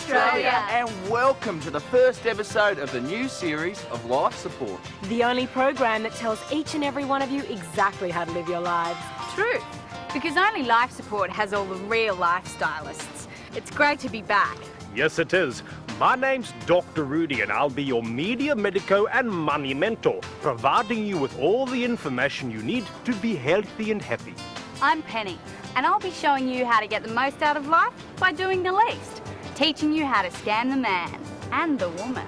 Australia. And welcome to the first episode of the new series of Life Support. The only program that tells each and every one of you exactly how to live your lives. Truth, because only Life Support has all the real life stylists. It's great to be back. Yes, it is. My name's Dr. Rudy, and I'll be your media, medico, and money mentor, providing you with all the information you need to be healthy and happy. I'm Penny, and I'll be showing you how to get the most out of life by doing the least, teaching you how to scam the man and the woman.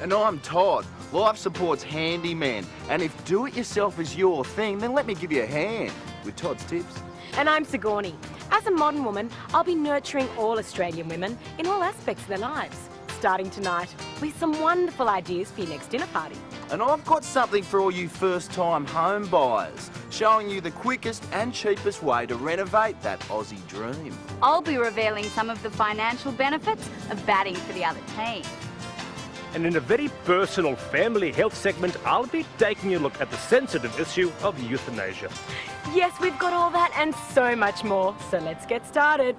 And I'm Todd, Life Support's handyman. And if do-it-yourself is your thing, then let me give you a hand with Todd's tips. And I'm Sigourney. As a modern woman, I'll be nurturing all Australian women in all aspects of their lives. Starting tonight with some wonderful ideas for your next dinner party. And I've got something for all you first-time home buyers, showing you the quickest and cheapest way to renovate that Aussie dream. I'll be revealing some of the financial benefits of batting for the other team. And in a very personal family health segment, I'll be taking a look at the sensitive issue of euthanasia. Yes, we've got all that and so much more. So let's get started.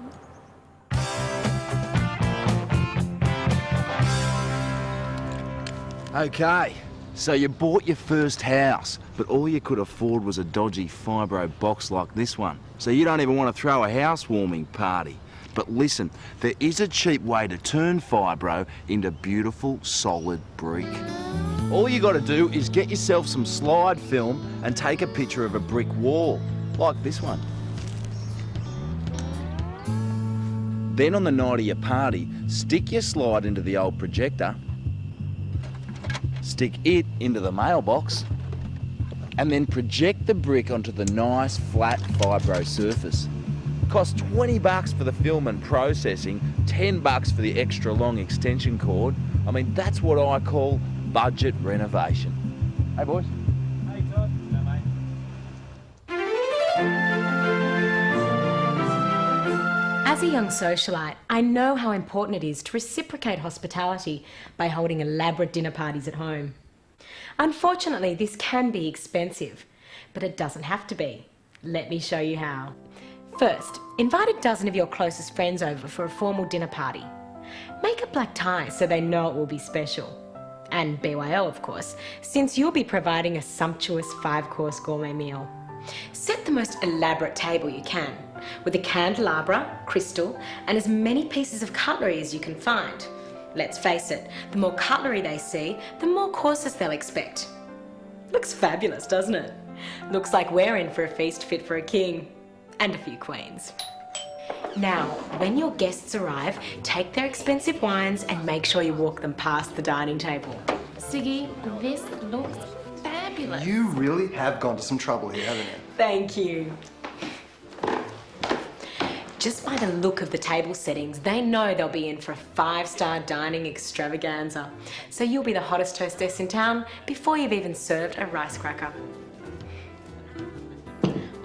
Okay, so you bought your first house, but all you could afford was a dodgy fibro box like this one. So you don't even want to throw a housewarming party. But listen, there is a cheap way to turn fibro into beautiful, solid brick. All you got to do is get yourself some slide film and take a picture of a brick wall, like this one. Then on the night of your party, stick your slide into the old projector, stick it into the mailbox, and then project the brick onto the nice, flat fibro surface. Costs $20 for the film and processing, $10 for the extra long extension cord. I mean, that's what I call budget renovation. Hey, boys. Hey, Todd. Hello, mate. As a young socialite, I know how important it is to reciprocate hospitality by holding elaborate dinner parties at home. Unfortunately, this can be expensive, but it doesn't have to be. Let me show you how. First, invite a dozen of your closest friends over for a formal dinner party. Make a black tie so they know it will be special. And BYO, of course, since you'll be providing a sumptuous 5-course gourmet meal. Set the most elaborate table you can, with a candelabra, crystal, and as many pieces of cutlery as you can find. Let's face it, the more cutlery they see, the more courses they'll expect. Looks fabulous, doesn't it? Looks like we're in for a feast fit for a king. And a few queens. Now, when your guests arrive, take their expensive wines and make sure you walk them past the dining table. Siggy, this looks fabulous. You really have gone to some trouble here, haven't you? Thank you. Just by the look of the table settings, they know they'll be in for a 5-star dining extravaganza. So you'll be the hottest hostess in town before you've even served a rice cracker.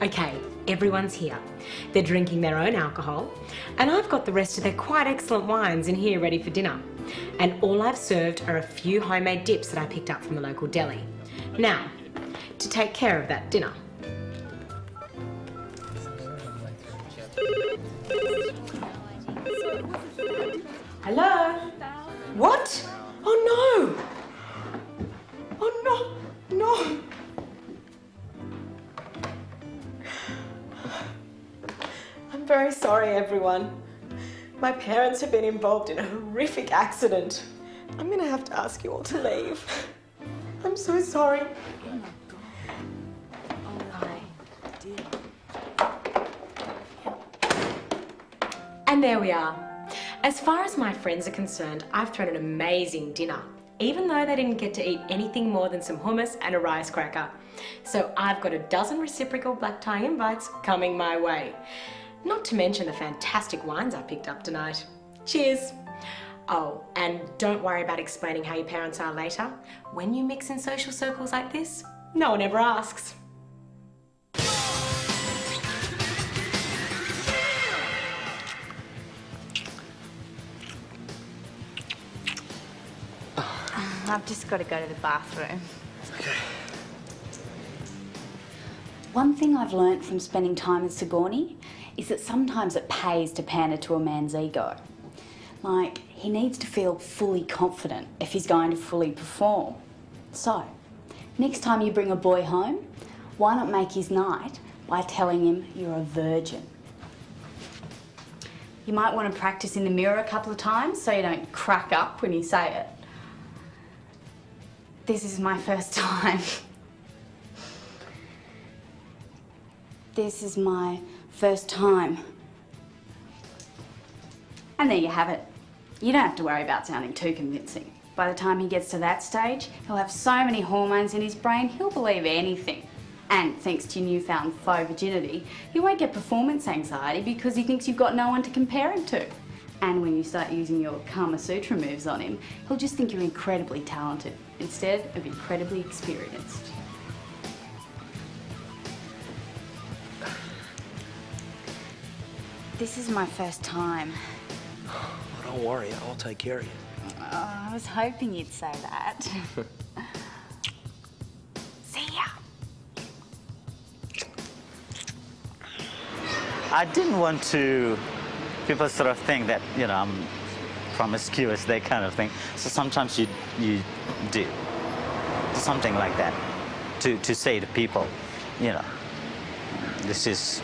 Okay. Everyone's here. They're drinking their own alcohol, and I've got the rest of their quite excellent wines in here ready for dinner. And all I've served are a few homemade dips that I picked up from the local deli. Now, to take care of that dinner. Hello? What? Oh no! Oh no! No! I'm very sorry, everyone. My parents have been involved in a horrific accident. I'm gonna have to ask you all to leave. I'm so sorry. And there we are. As far as my friends are concerned, I've thrown an amazing dinner, even though they didn't get to eat anything more than some hummus and a rice cracker. So I've got a dozen reciprocal black tie invites coming my way. Not to mention the fantastic wines I picked up tonight. Cheers! Oh, and don't worry about explaining how your parents are later. When you mix in social circles like this, no one ever asks. I've just got to go to the bathroom. Okay. One thing I've learnt from spending time with Sigourney is that sometimes it pays to pander to a man's ego. Like, he needs to feel fully confident if he's going to fully perform. So, next time you bring a boy home, why not make his night by telling him you're a virgin? You might want to practice in the mirror a couple of times so you don't crack up when you say it. This is my first time. This is my first time. And there you have it. You don't have to worry about sounding too convincing. By the time he gets to that stage, he'll have so many hormones in his brain, he'll believe anything. And thanks to your newfound faux virginity, he won't get performance anxiety because he thinks you've got no one to compare him to. And when you start using your Kama Sutra moves on him, he'll just think you're incredibly talented instead of incredibly experienced. This is my first time. Don't worry, I'll take care of you. I was hoping you'd say that. See ya. I didn't want to, people sort of think that, you know, I'm promiscuous, that kind of thing. So sometimes you do something like that to say to people, you know, this is,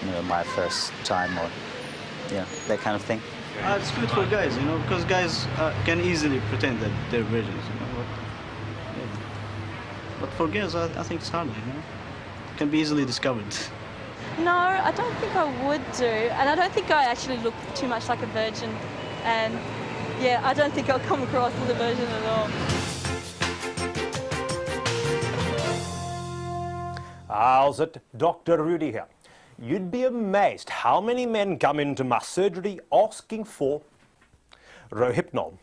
you know, my first time, or, you know, that kind of thing. It's good for guys, you know, because guys can easily pretend that they're virgins, you know. But for girls, I think it's harder, you know. It can be easily discovered. No, I don't think I would do, and I don't think I actually look too much like a virgin, and yeah, I don't think I'll come across as a virgin at all. How's it? Dr. Rudy here. You'd be amazed how many men come into my surgery asking for Rohypnol.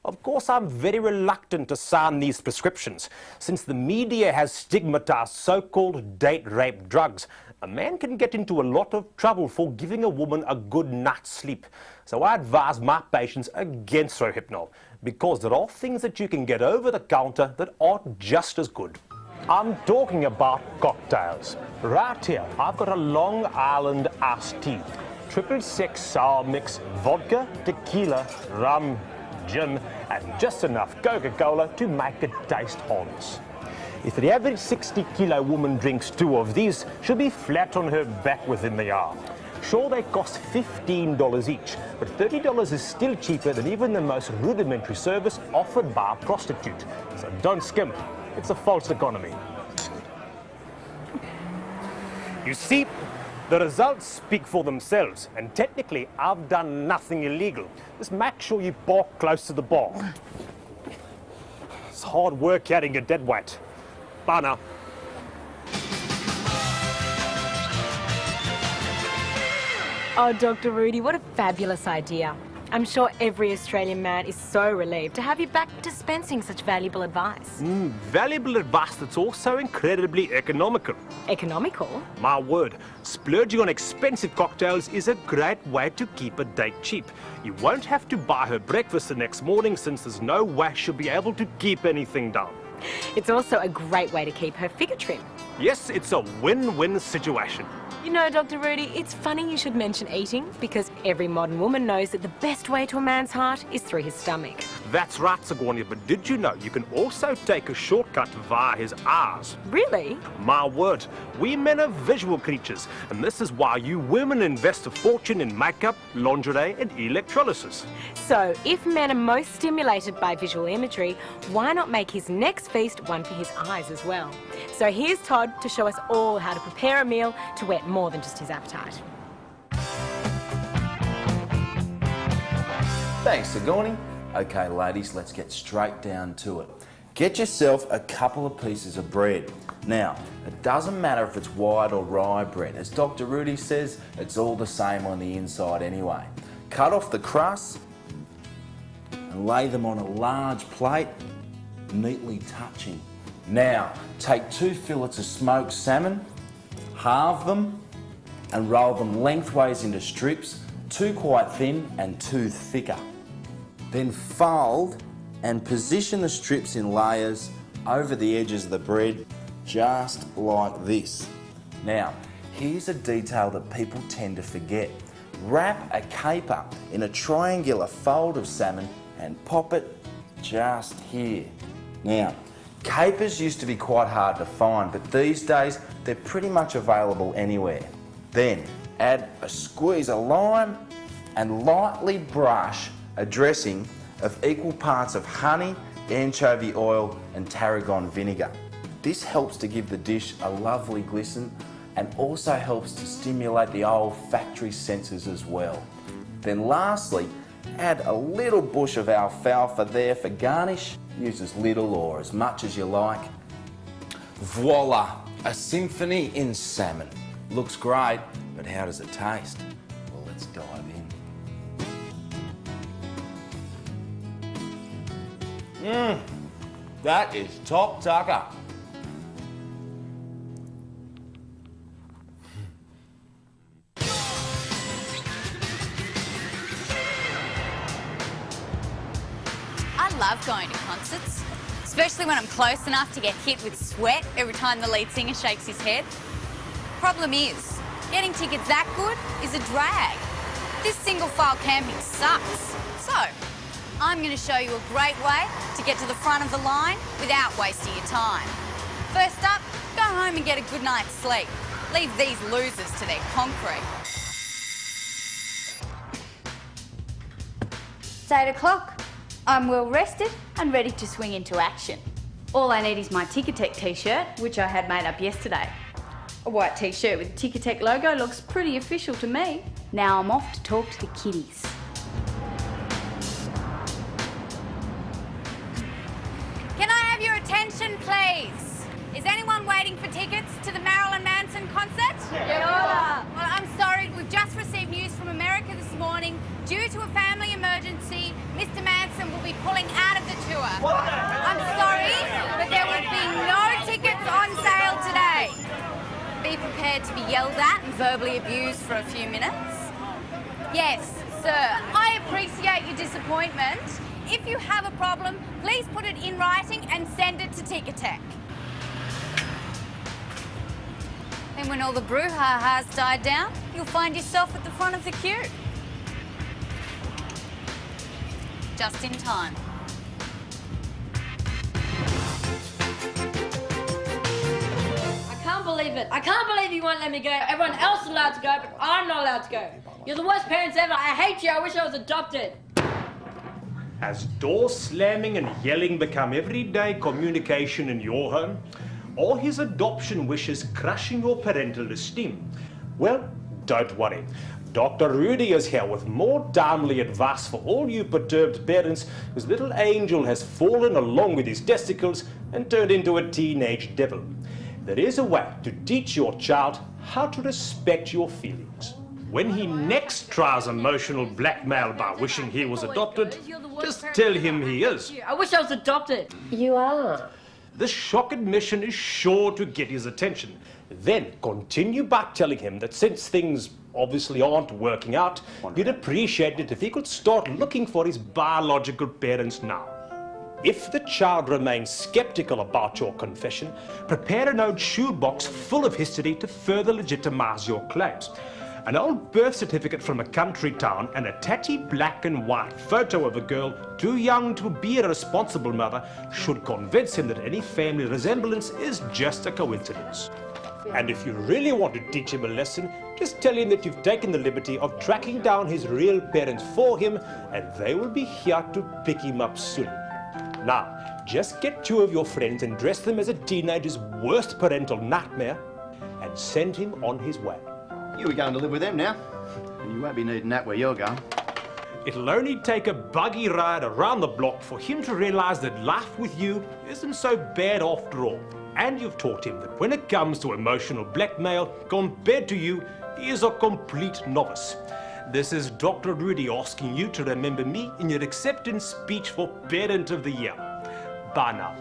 Of course, I'm very reluctant to sign these prescriptions, since the media has stigmatized so-called date rape drugs. A man can get into a lot of trouble for giving a woman a good night's sleep. So I advise my patients against Rohypnol, because there are things that you can get over the counter that are just as good. I'm talking about cocktails. Right here, I've got a Long Island iced tea. 666 sour mix, vodka, tequila, rum, gin, and just enough Coca-Cola to make it taste harmless. If the average 60-kilo woman drinks 2 of these, she'll be flat on her back within the hour. Sure, they cost $15 each, but $30 is still cheaper than even the most rudimentary service offered by a prostitute. So don't skimp. It's a false economy. You see, the results speak for themselves, and technically I've done nothing illegal. Just make sure you park close to the bar. It's hard work carrying a dead weight. Bye now. Oh, Dr. Rudy, what a fabulous idea. I'm sure every Australian man is so relieved to have you back dispensing such valuable advice. Valuable advice that's also incredibly economical. Economical? My word, splurging on expensive cocktails is a great way to keep a date cheap. You won't have to buy her breakfast the next morning, since there's no way she'll be able to keep anything down. It's also a great way to keep her figure trim. Yes, it's a win-win situation. You know, Dr. Rudy, it's funny you should mention eating, because every modern woman knows that the best way to a man's heart is through his stomach. That's right, Sigourney, but did you know you can also take a shortcut via his eyes? Really? My word, we men are visual creatures, and this is why you women invest a fortune in makeup, lingerie, and electrolysis. So, if men are most stimulated by visual imagery, why not make his next feast one for his eyes as well? So here's Todd to show us all how to prepare a meal to whet more than just his appetite. Thanks, Sigourney. Okay, ladies, let's get straight down to it. Get yourself a couple of pieces of bread. Now, it doesn't matter if it's white or rye bread. As Dr. Rudy says, it's all the same on the inside anyway. Cut off the crust and lay them on a large plate, neatly touching. Now, take 2 fillets of smoked salmon, halve them and roll them lengthways into strips, 2 quite thin and 2 thicker. Then fold and position the strips in layers over the edges of the bread, just like this. Now, here's a detail that people tend to forget. wrap a caper in a triangular fold of salmon and pop it just here. Now, capers used to be quite hard to find, but these days they're pretty much available anywhere. Then add a squeeze of lime and lightly brush a dressing of equal parts of honey, anchovy oil and tarragon vinegar. This helps to give the dish a lovely glisten and also helps to stimulate the olfactory senses as well. Then lastly, add a little bush of alfalfa there for garnish. Use as little or as much as you like. Voila, a symphony in salmon. Looks great, but how does it taste? Well, let's dive in. That is top tucker. I love going to concerts, especially when I'm close enough to get hit with sweat every time the lead singer shakes his head. Problem is, getting tickets that good is a drag. This single file camping sucks. So, I'm going to show you a great way to get to the front of the line without wasting your time. First up, go home and get a good night's sleep. Leave these losers to their concrete. It's 8 o'clock. I'm well rested and ready to swing into action. All I need is my Ticketek t-shirt, which I had made up yesterday. A white t-shirt with the Ticketek logo looks pretty official to me. Now I'm off to talk to the kiddies. Can I have your attention, please? Is anyone waiting for tickets to the Marilyn Manson concert? Yeah. Well, I'm sorry, we've just received news from America this morning. Due to a family emergency, Mr. Manson will be pulling out of the tour. I'm sorry, but there will be no tickets on sale today. Be prepared to be yelled at and verbally abused for a few minutes. Yes, sir, I appreciate your disappointment. If you have a problem, please put it in writing and send it to Ticketek. And when all the brouhaha's died down, you'll find yourself at the front of the queue. Just in time. I can't believe it. I can't believe you won't let me go. Everyone else is allowed to go, but I'm not allowed to go. You're the worst parents ever. I hate you. I wish I was adopted. As door slamming and yelling become everyday communication in your home, or his adoption wishes crushing your parental esteem, well, don't worry. Dr. Rudy is here with more timely advice for all you perturbed parents whose little angel has fallen along with his testicles and turned into a teenage devil. There is a way to teach your child how to respect your feelings. When he next tries emotional blackmail by wishing he was adopted, just tell him he is. I wish I was adopted. You are. This shock admission is sure to get his attention. Then continue by telling him that since things obviously aren't working out, you'd appreciate it if he could start looking for his biological parents now. If the child remains skeptical about your confession, prepare an old shoebox full of history to further legitimize your claims. An old birth certificate from a country town and a tatty black and white photo of a girl too young to be a responsible mother should convince him that any family resemblance is just a coincidence. And if you really want to teach him a lesson, just tell him that you've taken the liberty of tracking down his real parents for him and they will be here to pick him up soon. Now, just get two of your friends and dress them as a teenager's worst parental nightmare and send him on his way. You were going to live with them now, and you won't be needing that where you're going. It'll only take a buggy ride around the block for him to realize that life with you isn't so bad after all. And you've taught him that when it comes to emotional blackmail, compared to you, he is a complete novice. This is Dr. Rudy asking you to remember me in your acceptance speech for Parent of the Year. Bye now.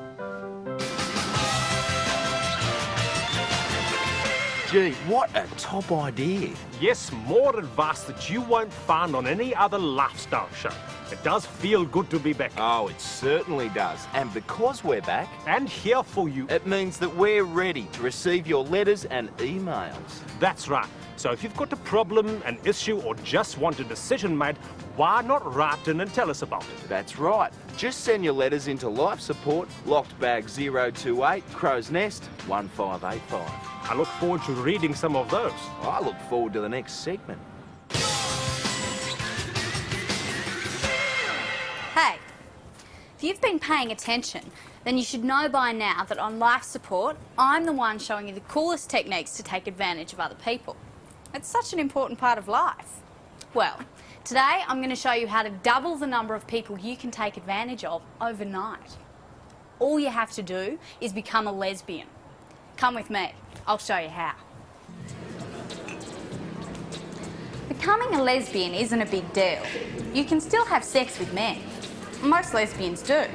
Gee, what a top idea. Yes, more advice that you won't find on any other lifestyle show. It does feel good to be back. Oh, it certainly does. And because we're back and here for you, it means that we're ready to receive your letters and emails. That's right. So if you've got a problem, an issue, or just want a decision made, why not write in and tell us about it? That's right. Just send your letters into Life Support, Locked Bag 028, Crow's Nest 1585. I look forward to reading some of those. I look forward to the next segment. Hey, if you've been paying attention, then you should know by now that on Life Support, I'm the one showing you the coolest techniques to take advantage of other people. It's such an important part of life. Well, today I'm going to show you how to double the number of people you can take advantage of overnight. All you have to do is become a lesbian. Come with me, I'll show you how. Becoming a lesbian isn't a big deal. You can still have sex with men. Most lesbians do,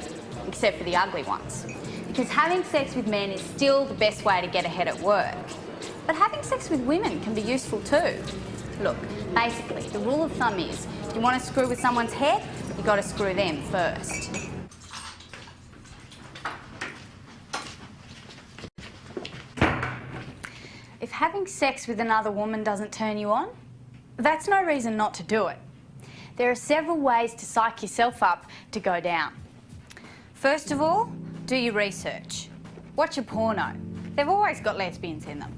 except for the ugly ones. Because having sex with men is still the best way to get ahead at work. But having sex with women can be useful too. Look, basically, the rule of thumb is, if you want to screw with someone's head, you've got to screw them first. If having sex with another woman doesn't turn you on, that's no reason not to do it. There are several ways to psych yourself up to go down. First of all, do your research. Watch a porno. They've always got lesbians in them.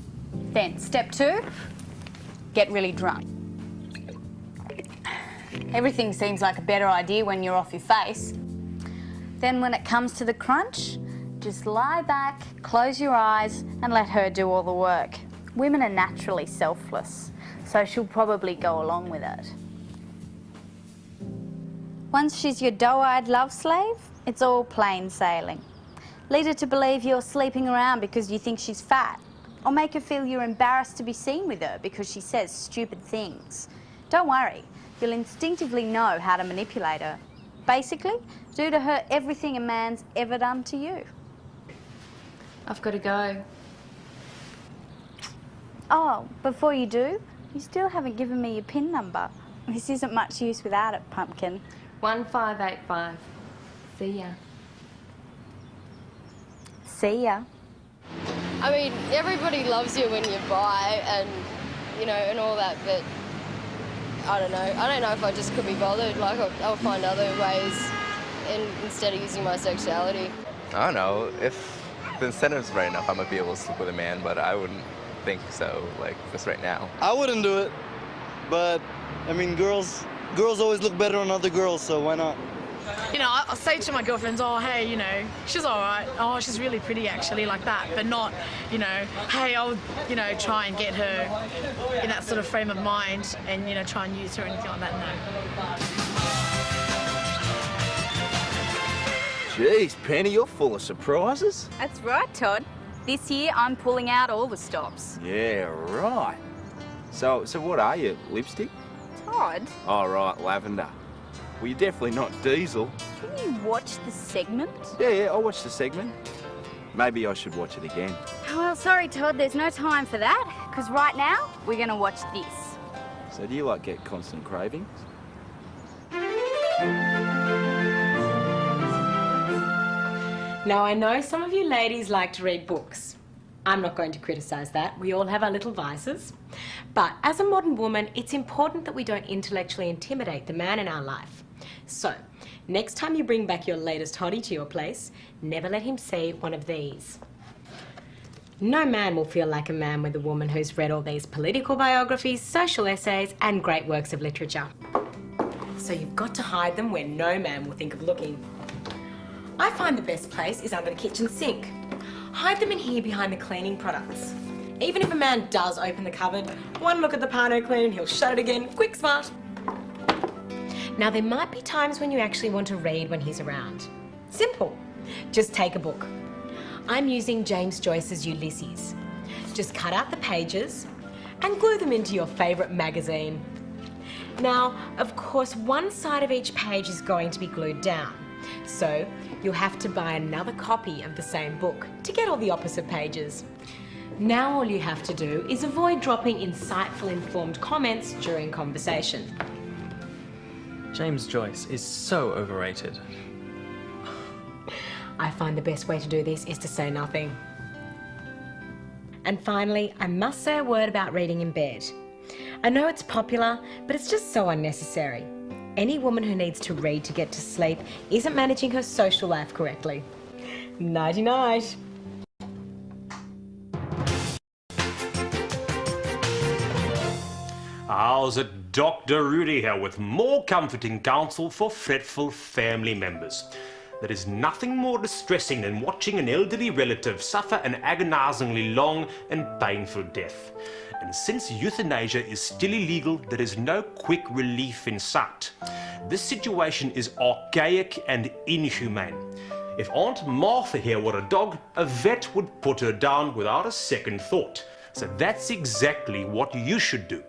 Then, step 2, get really drunk. Everything seems like a better idea when you're off your face. Then when it comes to the crunch, just lie back, close your eyes, and let her do all the work. Women are naturally selfless, so she'll probably go along with it. Once she's your doe-eyed love slave, it's all plain sailing. Lead her to believe you're sleeping around because you think she's fat, or make her feel you're embarrassed to be seen with her because she says stupid things. Don't worry, you'll instinctively know how to manipulate her. Basically, do to her everything a man's ever done to you. I've got to go. Oh, before you do, you still haven't given me your PIN number. This isn't much use without it, Pumpkin. 1585. See ya. See ya. I mean, everybody loves you when you buy and, you know, and all that, but I don't know. I don't know if I just could be bothered. Like, I'll find other ways instead of using my sexuality. I don't know. If the incentive's right enough, I might be able to sleep with a man, but I wouldn't think so, like, just right now. I wouldn't do it, but, I mean, girls always look better on other girls, so why not? You know, I'll say to my girlfriends, oh, hey, you know, she's all right. Oh, she's really pretty, actually, like that. But not, you know, hey, I'll, you know, try and get her in that sort of frame of mind and, you know, try and use her or anything like that, no. Jeez, Penny, you're full of surprises. That's right, Todd. This year, I'm pulling out all the stops. Yeah, right. So what are you, lipstick? Todd? Oh, right, lavender. Well, you're definitely not diesel. Can you watch the segment? Yeah, I'll watch the segment. Maybe I should watch it again. Oh, well, sorry, Todd, there's no time for that, because right now, we're going to watch this. So do you, like, get constant cravings? Now, I know some of you ladies like to read books. I'm not going to criticise that. We all have our little vices. But as a modern woman, it's important that we don't intellectually intimidate the man in our life. So, next time you bring back your latest hottie to your place, never let him see one of these. No man will feel like a man with a woman who's read all these political biographies, social essays, and great works of literature. So you've got to hide them where no man will think of looking. I find the best place is under the kitchen sink. Hide them in here behind the cleaning products. Even if a man does open the cupboard, one look at the Parody clean and he'll shut it again, quick smart. Now there might be times when you actually want to read when he's around. Simple. Just take a book. I'm using James Joyce's Ulysses. Just cut out the pages and glue them into your favourite magazine. Now, of course, one side of each page is going to be glued down. So you'll have to buy another copy of the same book to get all the opposite pages. Now all you have to do is avoid dropping insightful, informed comments during conversation. James Joyce is so overrated. I find the best way to do this is to say nothing. And finally, I must say a word about reading in bed. I know it's popular, but it's just so unnecessary. Any woman who needs to read to get to sleep isn't managing her social life correctly. Nighty-night. How's it? Dr. Rudy here with more comforting counsel for fretful family members. There is nothing more distressing than watching an elderly relative suffer an agonizingly long and painful death. And since euthanasia is still illegal, there is no quick relief in sight. This situation is archaic and inhumane. If Aunt Martha here were a dog, a vet would put her down without a second thought. So that's exactly what you should do.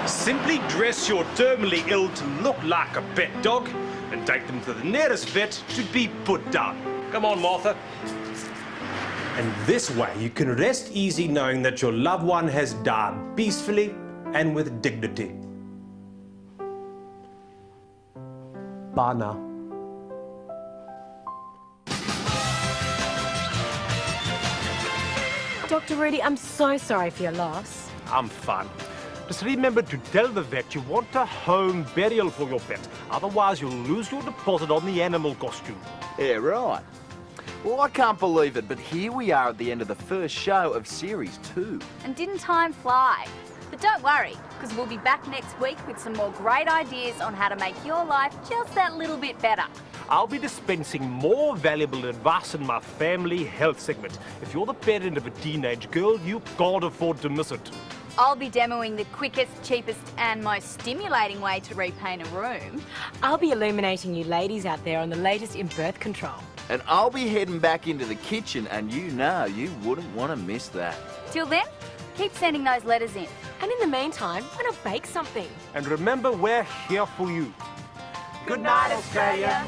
Simply dress your terminally ill to look like a pet dog and take them to the nearest vet to be put down. Come on, Martha. And this way you can rest easy knowing that your loved one has died peacefully and with dignity. Bye now. Dr. Rudy, I'm so sorry for your loss. I'm fine. Just remember to tell the vet you want a home burial for your pet. Otherwise, you'll lose your deposit on the animal costume. Yeah, right. Well, I can't believe it, but here we are at the end of the first show of Series 2. And didn't time fly? But don't worry, because we'll be back next week with some more great ideas on how to make your life just that little bit better. I'll be dispensing more valuable advice in my family health segment. If you're the parent of a teenage girl, you can't afford to miss it. I'll be demoing the quickest, cheapest and most stimulating way to repaint a room. I'll be illuminating you ladies out there on the latest in birth control. And I'll be heading back into the kitchen, and you know you wouldn't want to miss that. Till then, keep sending those letters in. And in the meantime, why not bake something? And remember, we're here for you. Good night, Australia.